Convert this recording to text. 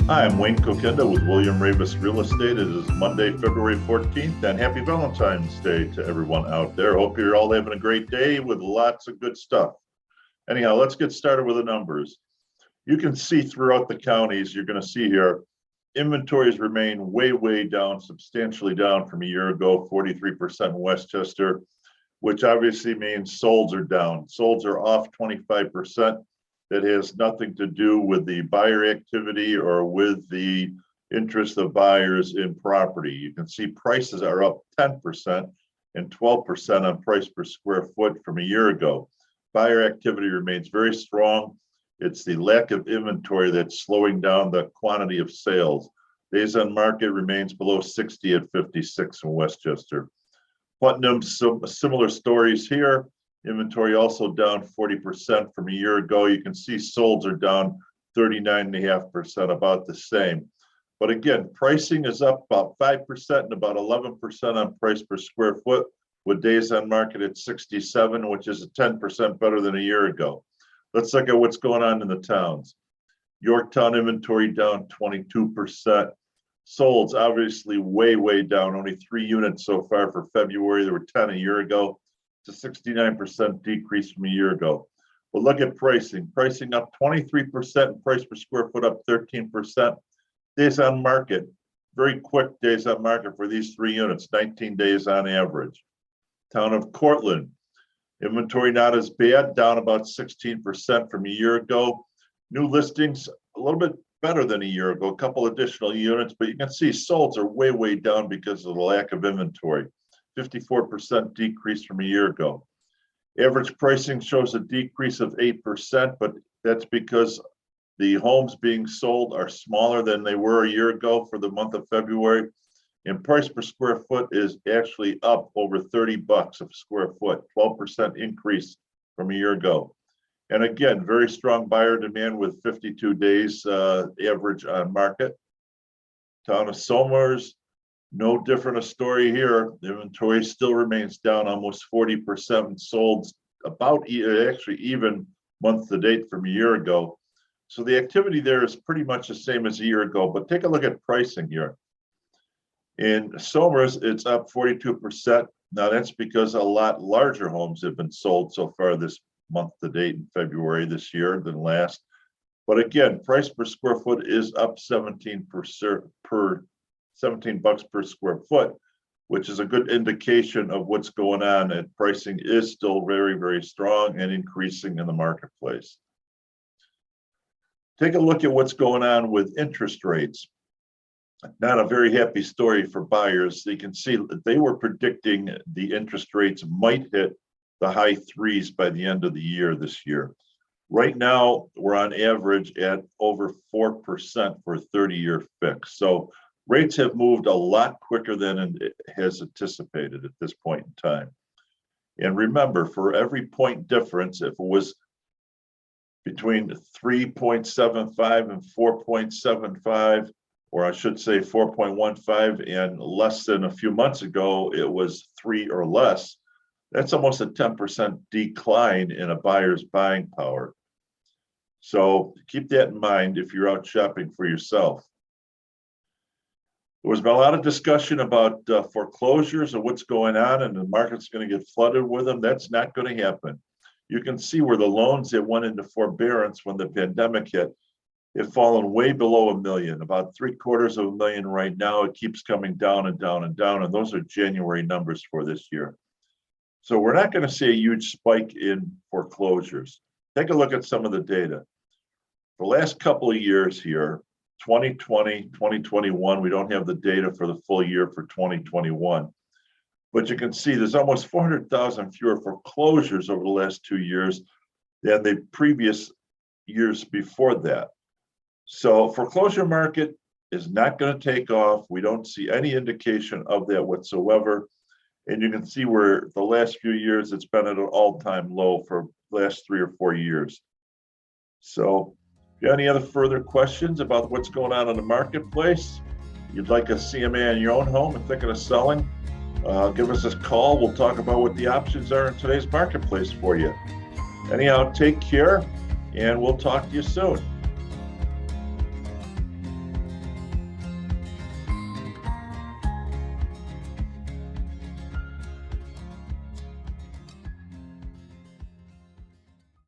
Hi, I'm Wayne Kokenda with William Ravis Real Estate. It is Monday, February 14th, and happy Valentine's Day to everyone out there. Hope you're all having a great day with lots of good stuff. Anyhow, let's get started with the numbers. You can see throughout the counties, you're going to see here, inventories remain way down, substantially down from a year ago, 43% in Westchester, which obviously means solds are down. Solds are off 25%. That has nothing to do with the buyer activity or with the interest of buyers in property. You can see prices are up 10% and 12% on price per square foot from a year ago. Buyer activity remains very strong. It's the lack of inventory that's slowing down the quantity of sales. Days on market remains below 60 at 56 in Westchester. Putnam, similar stories here. Inventory also down 40% from a year ago. You can see solds are down 39.5%, about the same. But again, pricing is up about 5% and about 11% on price per square foot, with days on market at 67, which is 10% better than a year ago. Let's look at what's going on in the towns. Yorktown inventory down 22%. Solds obviously way down, only 3 units so far for February. There were 10 a year ago. It's a 69% decrease from a year ago. But look at pricing. Pricing up 23%, price per square foot up 13%. Days on market, very quick days on market for these 3 units, 19 days on average. Town of Cortlandt, inventory not as bad, down about 16% from a year ago. New listings a little bit better than a year ago, a couple additional units, but you can see solds are way down because of the lack of inventory. 54% decrease from a year ago. Average pricing shows a decrease of 8%, but that's because the homes being sold are smaller than they were a year ago for the month of February. And price per square foot is actually up over $30 a square foot, 12% increase from a year ago. And again, very strong buyer demand with 52 days average on market. Town of Somers, no different a story here. The inventory still remains down almost 40% and sold about actually even month to date from a year ago. So the activity there is pretty much the same as a year ago, but take a look at pricing here. In Somers, it's up 42%. Now that's because a lot larger homes have been sold so far this month to date in February this year than last. But again, price per square foot is up 17 bucks per square foot, which is a good indication of what's going on, and pricing is still very strong and increasing in the marketplace. Take a look at what's going on with interest rates. Not a very happy story for buyers. You can see that they were predicting the interest rates might hit the high 3s by the end of the year this year. Right now, we're on average at over 4% for a 30-year fix. So rates have moved a lot quicker than it has anticipated at this point in time. And remember, for every point difference, if it was between 3.75 and 4.75, or I should say 4.15, and less than a few months ago, it was 3 or less, that's almost a 10% decline in a buyer's buying power. So keep that in mind if you're out shopping for yourself. There was a lot of discussion about foreclosures and what's going on, and the market's going to get flooded with them. That's not going to happen. You can see where the loans that went into forbearance when the pandemic hit have fallen way below $1 million, about $750,000 right now. It keeps coming down, and those are January numbers for this year. So we're not going to see a huge spike in foreclosures. Take a look at some of the data. The last couple of years here, 2020, 2021, we don't have the data for the full year for 2021. But you can see there's almost 400,000 fewer foreclosures over the last 2 years than the previous years before that. So foreclosure market is not going to take off. We don't see any indication of that whatsoever. And you can see where the last few years it's been at an all-time low for the last 3 or 4 years. So if you have any other further questions about what's going on in the marketplace, you'd like a CMA on your own home and thinking of selling, give us a call. We'll talk about what the options are in today's marketplace for you. Anyhow, take care, and we'll talk to you soon.